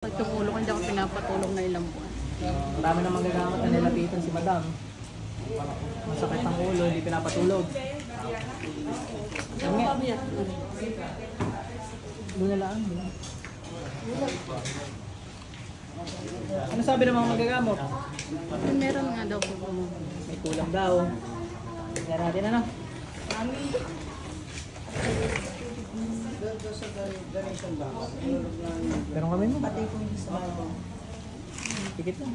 Pag tumulong, hindi ako pinapatulong na ilang buwan. Marami na magagamit na nilapitan si Madam. Masakit ang ulo, hindi pinapatulog. Doon na lang. Ano sabi ng mga magagamot? Meron nga daw po. May kulang daw. Tingnan natin ano. Pero kami mo. Patay po yung sa bago. Tikit lang.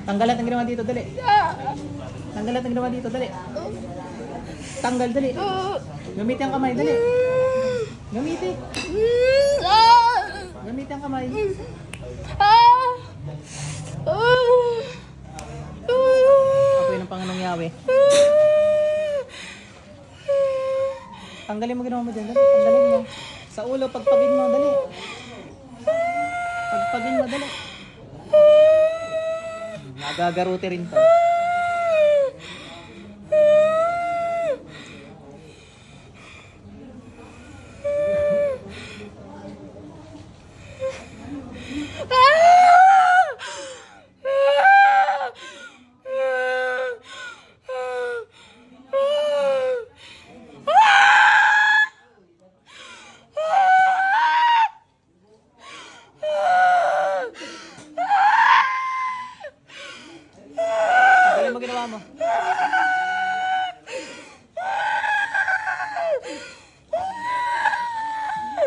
Tanggalat ang ginawa dito, dali. Tanggalat ang ginawa dito, dali. Tanggal, dali. Gamitin ang kamay, dali. Gamitin. Gamitin ang kamay. Ako yun ang Panginoong Yahweh. Tanggalin mo ginawa mo dyan, dali. Tanggalin mo. Sa ulo, pagpagin mo, dali. Pagpagin mo, dali. Nagagaruti rin to. Ano mo ginawa mo?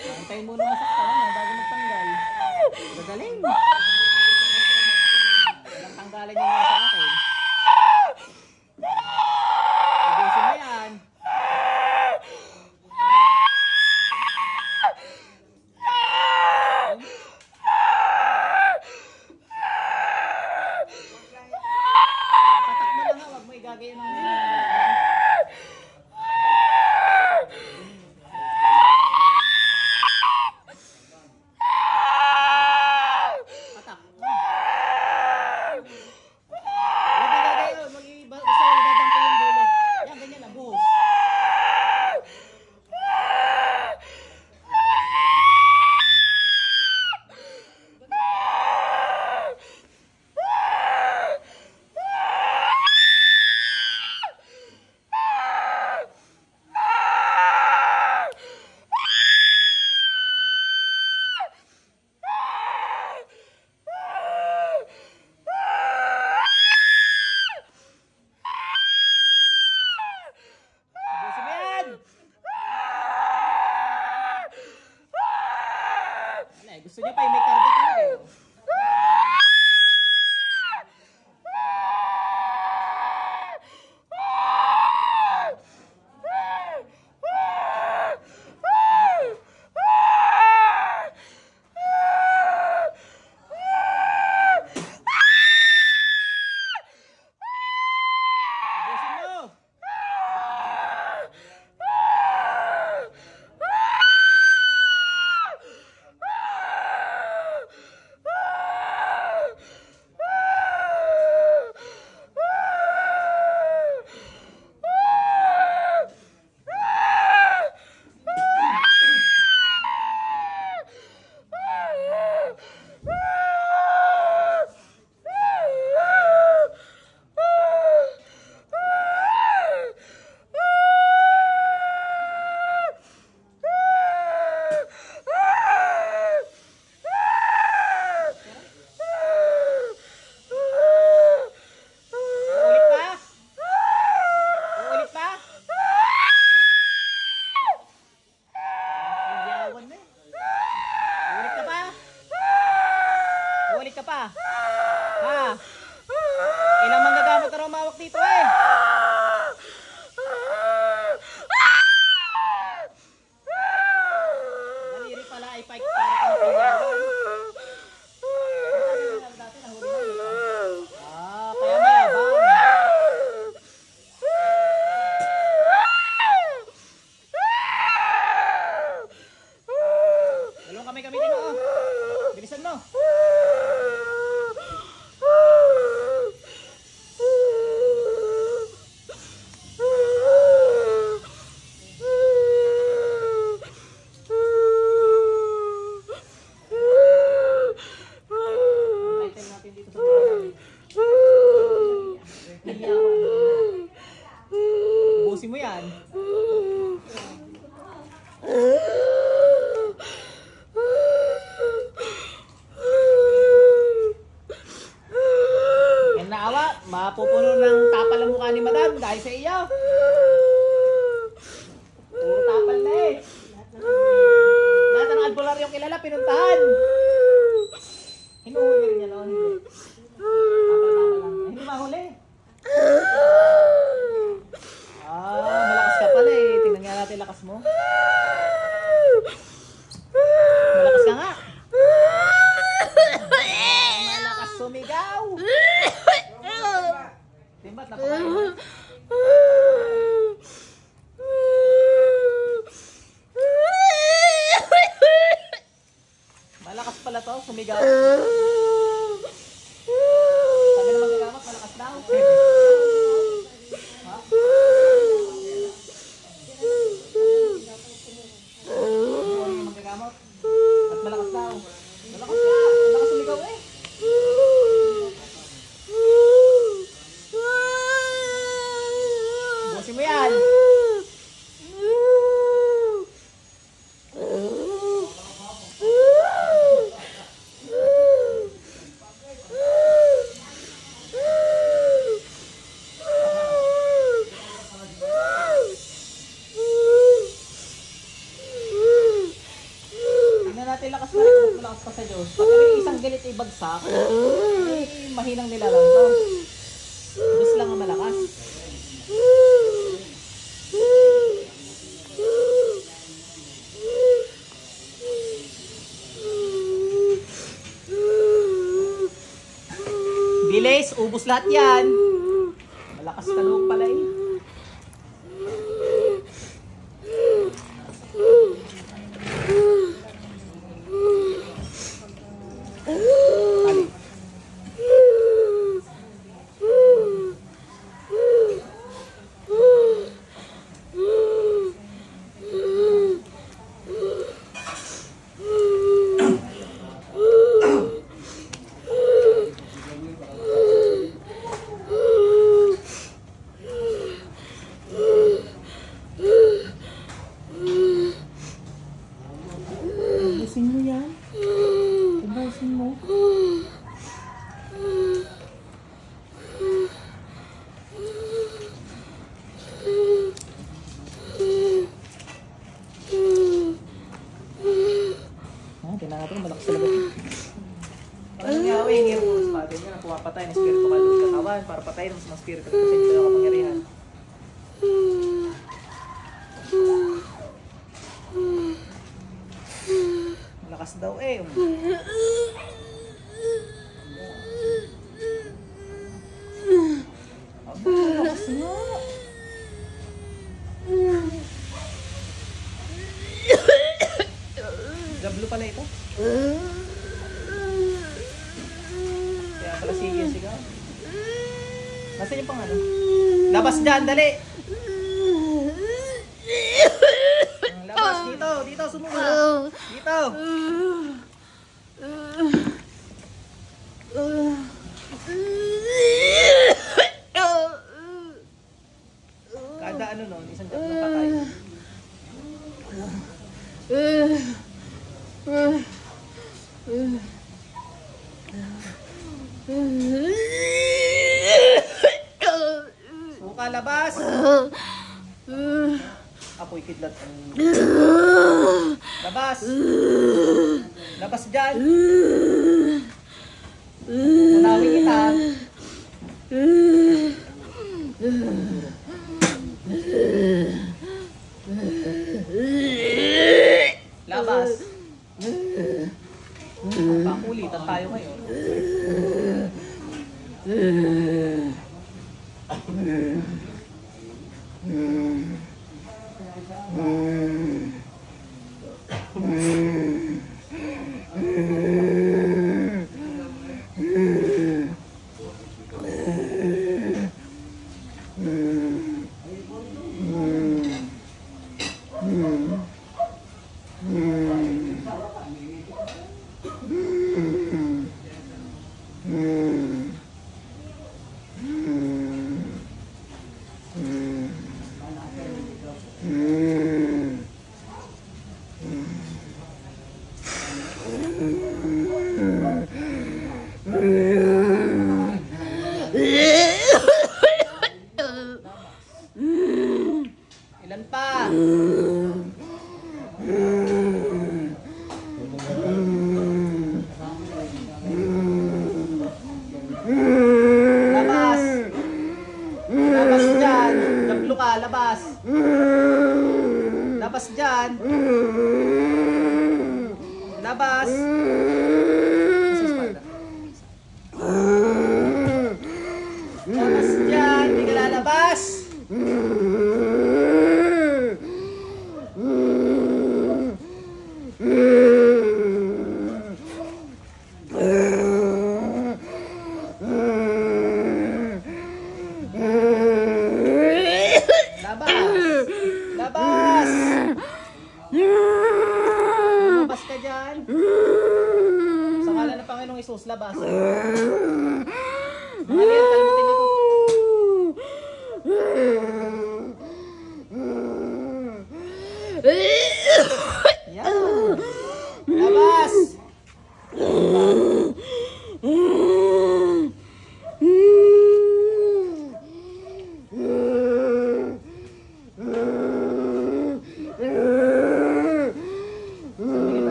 Antayin muna masaktan bago magtanggal. Gagaling. Walang tanggalan yung mga sa akin. Abusin mo yan. Gagawin ng patak. Basta wala dadampi yung dulo. Yan, ganyan lang, buhos. Gusto niya pa yung may karga talaga eh. yan? Yan naawa, mapupuno ng tapal ang mukha ni Madam dahil sa iyo. Puro tapal na eh. Lahat ng albularyong kilala, pinuntahan. Hinuhuli rin yan, o hindi? Tapal-tapal lang. Hindi mahuli. Malakas ka pala eh. Tingnan nga natin lakas mo. Malakas ka nga. Malakas sumigaw. Timbat, napakain. Malakas pala to, sumigaw. Sabi naman gagamot, malakas daw. Ha? Ano yung magagamot? At malakas daw. Malakas ka, malakas sumigaw eh. Busin mo yan. Lakas na rin, malakas pa sa Diyos. Pag isang galit ay bagsak, mahinang nila lang to. Diyos lang ang malakas. Bilis, ubos lahat yan. Malakas ka naman pala eh. Ubusin mo yan. Ubusin mo. Tingnan natin, malakas talaga. Ano nga, hingin mo sa pati niya, pumapatay ng spirito ka doon katawan para patayin mo sa mga spirito kasi hindi ka kapangyarihan. Malakas daw eh. Malakas nga. Gablo pala ito. Kaya pala sige sigaw. Nasaan yung pang ano? Labas dyan, dali! Labas, dito, dito, sumuma. Dito! Kada ano nun, isang tatlong patay. Suka, labas! Apoy kidlat. Labas! Labas dyan! Unawin kita. Labas! Pakulitan tayo ngayon. Ilan pa? Labas! Labas dyan! Naglo ka, labas! Labas dyan! Labas! Labas dyan! Hindi ka lalabas! Labas! Labas! Lumabas ka dyan! Sa ngalan ng Panginoong Isus, labas! Mga liyan, kalimutin ito. Yan! Labas!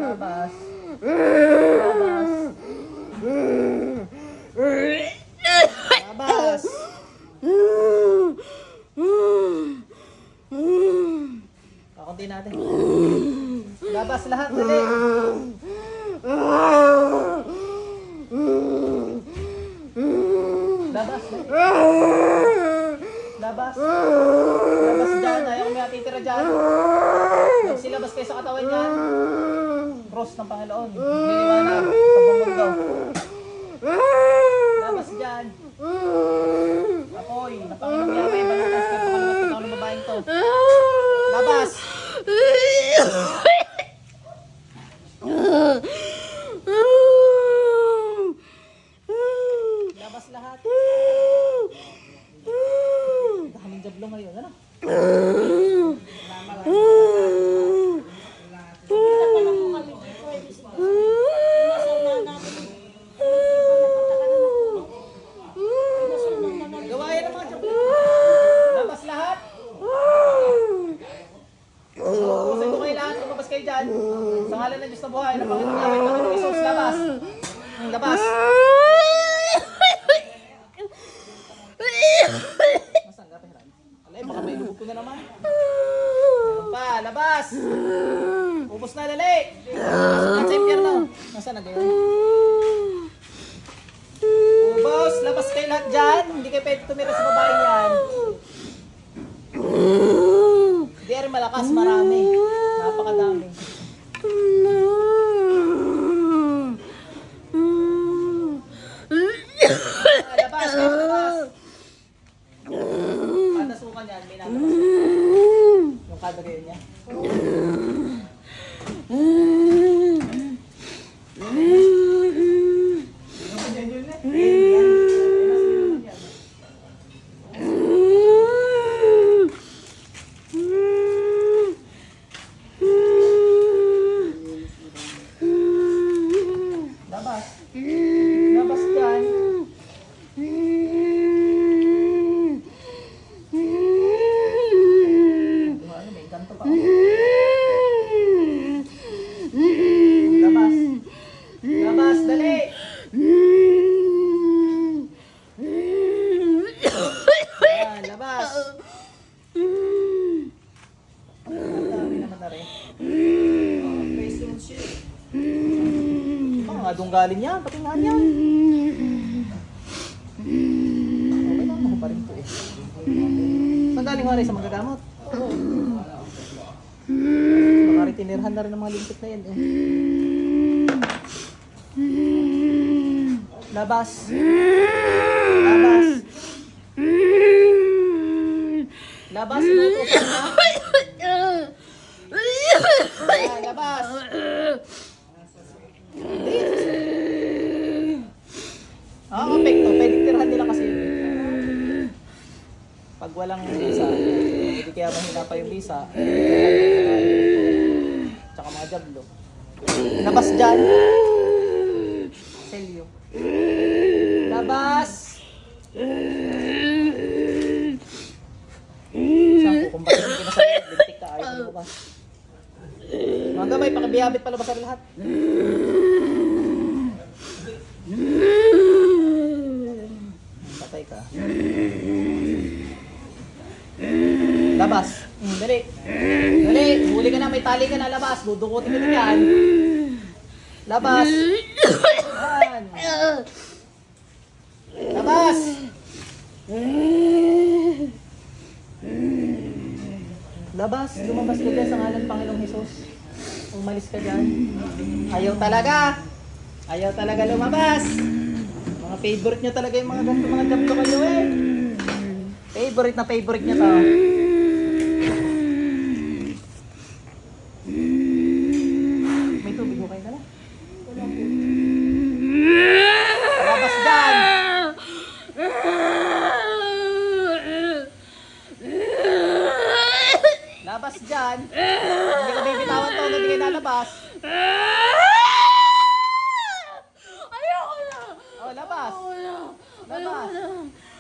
Labas. Labas. Kakunti natin. Labas lahat, dali. Labas, dali. Labas. Labas dyan, ayaw may atitira dyan. Magsilabas kayo sa katawan dyan. Cross ng Panginoon. Niliwanag sa buong mundo. Labas dyan. Apoy, na Panginoon Yahweh, banal ka sa kalumat ikaw ng babaeng to. Labas! Labas lahat. Daming jablo ngayon, ano? Gawain ang mga jablo. Labas lahat. Pusay ko kayo lahat, lumabas kayo dyan. Sa ngalan ng Diyos na buhay, na Panginoon Yahweh, Panginoon Isus, labas. Labas. Masang gapi rin. Alay, baka may lubog ko na naman. Meron pa, labas. Ubus na, dali. At sa impyerno. Nasaan na gayon? Ubus, labas kayo lahat dyan. Hindi kayo pwede tumira sa babae yan. Hindi rin malakas, marami. Napakadami. Labas, labas. Kada suka niyan, may nalabas. Yung kada gayon niya. Labas. Labas dyan. Ano, may ganto pa. Labas. Labas, dali. Yan, labas. Ang dami naman na rin. Mga dunggalin yan, pati nga yan. Okay lang, ako pa rin po eh. Saan galing nga rin sa magagamot? Mga ritinirhan na rin ng mga limpit na yan eh. Labas. Labas. Labas, inutusan ka. Labas. Apekto. Pwede tirahan nila kasi yun. Pag walang visa, hindi kaya mahina pa yung visa. Tsaka mga jablo. Labas dyan. Selyo. Labas! Saan kung bakit hindi ka nasa lintik ka, ayaw mo lumabas. Mga gamay, pakibiyabit palabas ang lahat. Patay ka. Labas. Dali. Dali. Huli ka na. May tali ka na. Labas. Dudukutin ka na yan. Labas. Yan. Labas. Labas. Lumabas ka dyan sa ngalan ng Panginoong Hesus. Umalis ka dyan. Ayaw talaga. Ayaw talaga lumabas. Mga favorite nyo talaga yung mga ganito mga jablo kayo eh. Favorite na favorite nyo to. May tubig mo kayo na lang. Labas dyan! Labas dyan! Hindi ko bibitawan to, hindi kayo nalabas. Ayoko na! Oh, labas! Ayoko Labas! na!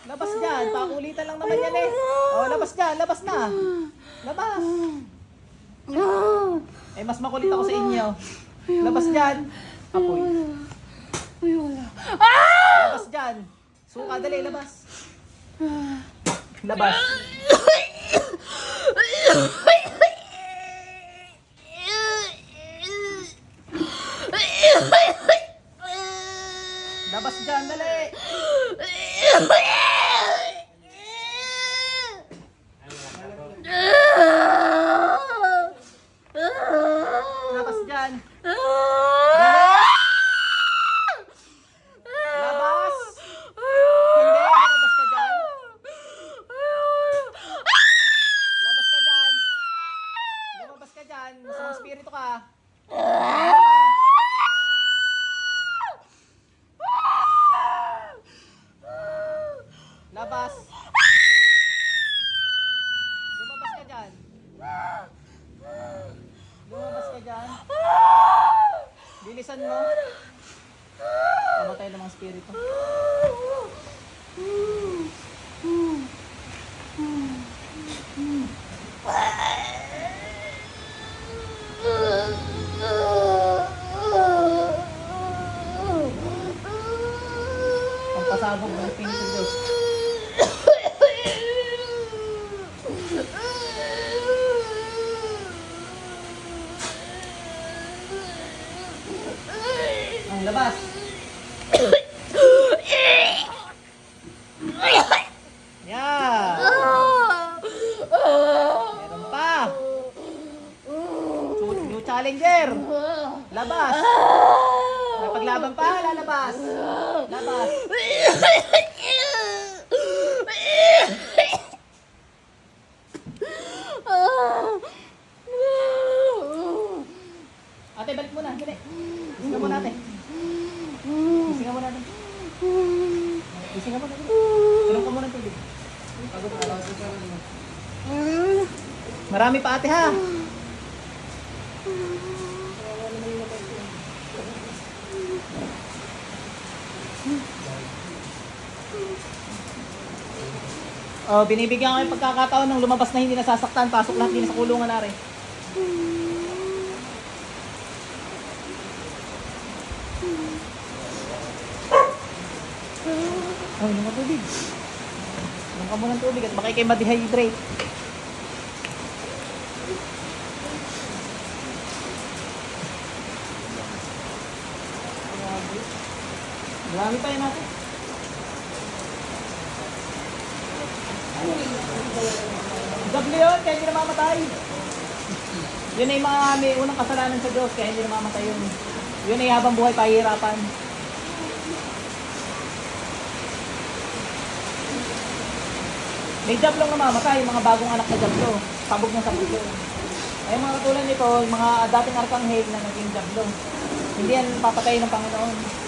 Labas dyan! Pakulitan lang naman yan eh! Oh, labas dyan! Labas na! Labas! Eh, mas makulit ako sa inyo. Labas dyan! Apoy. Ayoko na! Labas dyan! Suka, dali, labas! Labas! Labas dyan, dali! Labas dyan! Labas! Hindi, lumabas ka dyan! Labas ka dyan! Lumabas ka dyan! Masamang spirito ka! Labas! Lumabas ka dyan! Lumabas ka dyan! Bilisan mo! Pamatay ng mga spirito. Ang pasabog ng pinis ng Diyos. Ang labas. Yeah. Meron pa. New challenger. Labas. Napaglaban pa, lalabas. Labas. Ate, balik mo na. Dali. Isingan mo natin. Isingan mo natin. Isingan mo natin. Tulong ka muna ng tubig. Marami pa ate ha. Oh, binibigyan ko yung pagkakataon ng lumabas na hindi nasasaktan. Pasok lahat din sa kulungan na rin. Oh, inom ka tubig. Inom ka muna ng tubig at baka kayo ma-dehydrate. Marami pa yun natin. Double yun, kaya hindi namamatay. Yun ay mga may unang kasalanan sa Diyos, kaya hindi namamatay yun. Yun ay habang buhay pahihirapan. May jablong namamatay, mga bagong anak na jablo. Sabog na sabog yun. Ay mga katulad nito, mga dating arkanghel na naging jablo. Hindi yan papatayin ng Panginoon.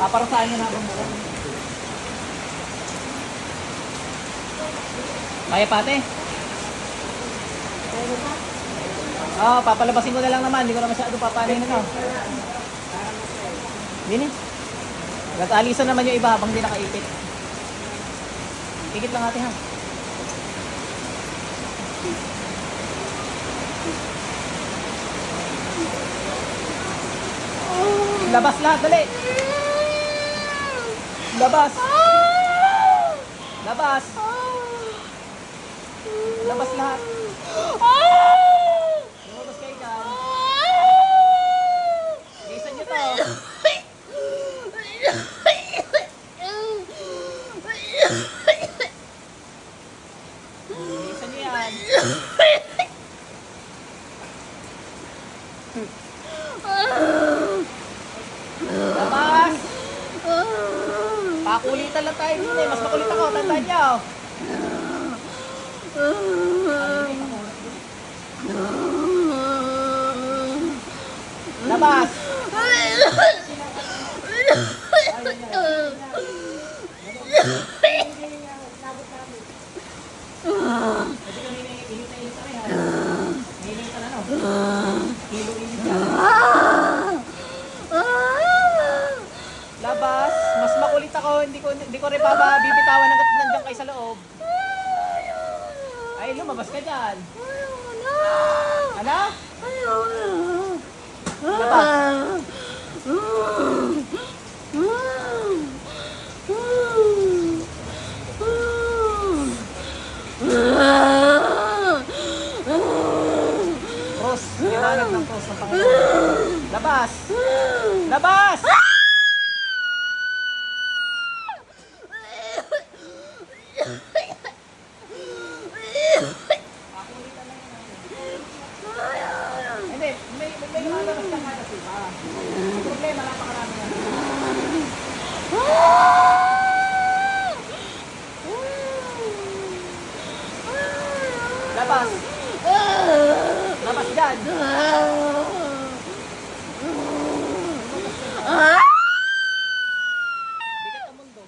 Paparusahan niya na habang buhay. Kaya pate? Papalabasin ko na lang naman. Hindi ko na masyado papanin na. Dini. Nag-alisan naman yung iba habang di nakaipit. Ikit lang ate ha. Labas lahat, dali. Labas. Labas. Labas lahat. Lumabas kayo dyan. Bilisan nyo to. Bilisan nyo yan. Labas. Pakulitan lang tayo dun eh. Mas makulit ako. Tandaan nyo. Labas. Labas. Mas makulit ako. Hindi ko rin bibitawan hanggat nandiyan kayo sa loob. Ay, lumabas ka dyan. Ano? Labas. Cross. Liwanag ng cross ng Panginoon. Labas. Labas! Hindi, may lumalabas ka nga kasi ba? Ang problema, napakarami na. Labas! Labas dyan! Bigat ang mundo.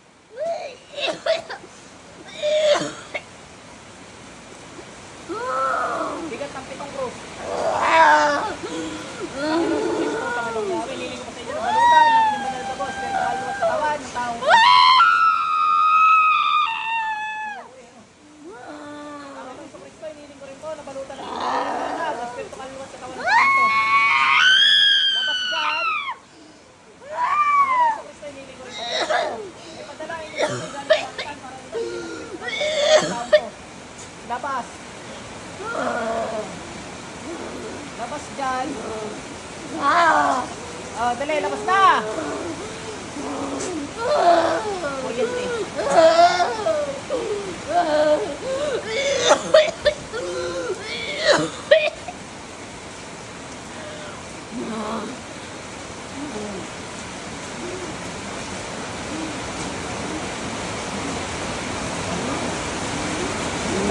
Bigat ang pitong cross. Nililing ko sa inyo ng balutan, ng limanal na boss, kaya kaluwas sa kawan, ng taong Panginoon sa Kristo, iniling ko rin po, nabalutan ng limanal na, tapos kaya kaluwas sa kawan ng Santo. Labas dyan! Panginoon sa Kristo, iniling ko rin po. May padalain niyo sa galing pangkan para ilitin ng taong ko. Labas! Labas dyan! Dali, labas na! Kuryente.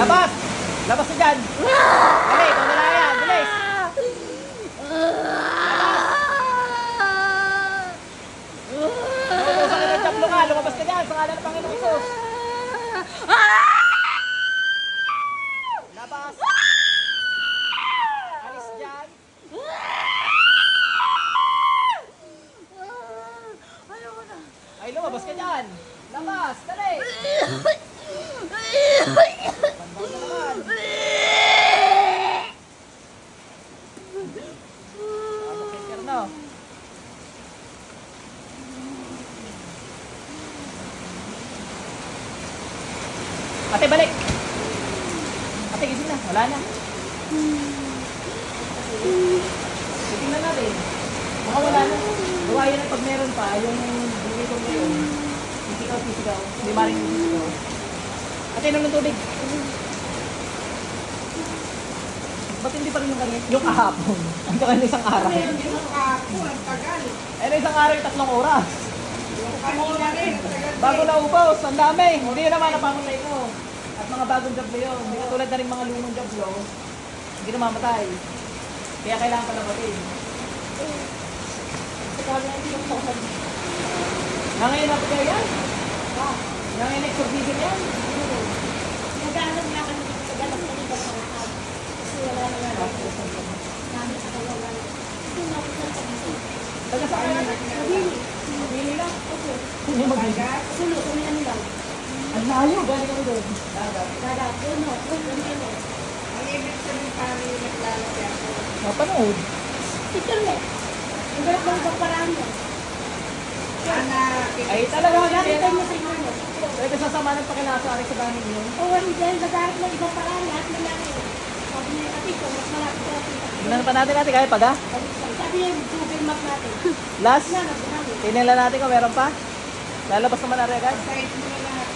Labas! Labas na dyan! Dali, ikaw na lang yan! Bilis! Lumabas ka dyan sa ngalan ng Panginoong Hesus. Labas. Alis dyan. Ay, lumabas ka dyan. Labas, dali. Pandaw na naman. No. Ate, balik! Ate, gising na. Wala na. Titingnan natin. Baka wala na. Gawa yan pag meron pa, yung bibig ko ngayon. Sisigaw. Hindi maring sisigaw. Ate, inom ng tubig. Ba't hindi pa rin yung kanina? Yung kahapon. Ang kanina isang araw. Yung kahapon, ang tagal. Isang araw yung 3 oras. Yung kanina rin, ang tagal. Bago na ubos, ang dami. Hindi yun naman napamatay ko. At mga bagong jablo yun. Hindi katulad na rin mga lumang jablo. Hindi namamatay. Kaya kailangan pa nabatin. Nangayon na po kayo yan? Nangayon na exorcism yan? Nag-aalam na kami Taga saan na? Mabili lang. Sino mabili? Sulo, kami na nila. Ang layo, galing kami doon. Dagat, puno, puno. Ang ibig sabihin paano yung naglalaki ako. Mapanood. Internet. Ang garap ng ibang paraan mo. Anak, Ay, talaga Gamit tayo hindi. mo sa inyo. Talaga sasama ng pakinasa sa dami niyo. Oo, hindi. Nagarap ng ibang paraan. Lahat na lang eh. Sabi niya, ati ko, mas malapit sa atin. Tingnan pa natin kaya pa ga? Sabi niya, Google Map natin. Last, Na, nagbuhangin. tinila natin kung meron pa. Lalabas naman na agad. side mo na lahat.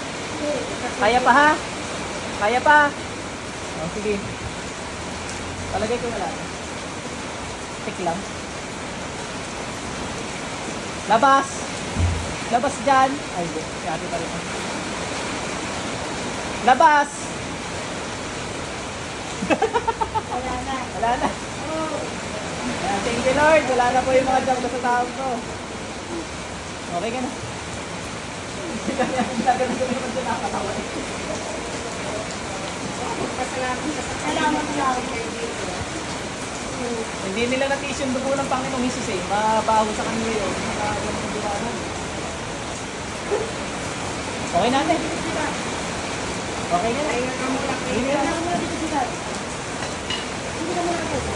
Kaya pa ha? Kaya pa? Oh, sige. Palagay ko na lang. Tik lang. Labas! Labas dyan! Ay, hindi. Si ate pa rin. Labas! Wala na. Wala na. Oo. Ayan, thank you Lord. Wala na po yung mga jump sa tao ko. Okay ka na. Talaga na kami naman dyan nakakatawa. Pasalamat ka sa Salamat lang. Hindi nila natis yung dugo ng Panginoong Hesus eh. Mabaho sa kanila yun. Nakagalang ng duwanan. Okay natin. Okay na. Kaya ka muna kayo. Hindi na. Wala ka muna dito sila. Hindi ka muna dito.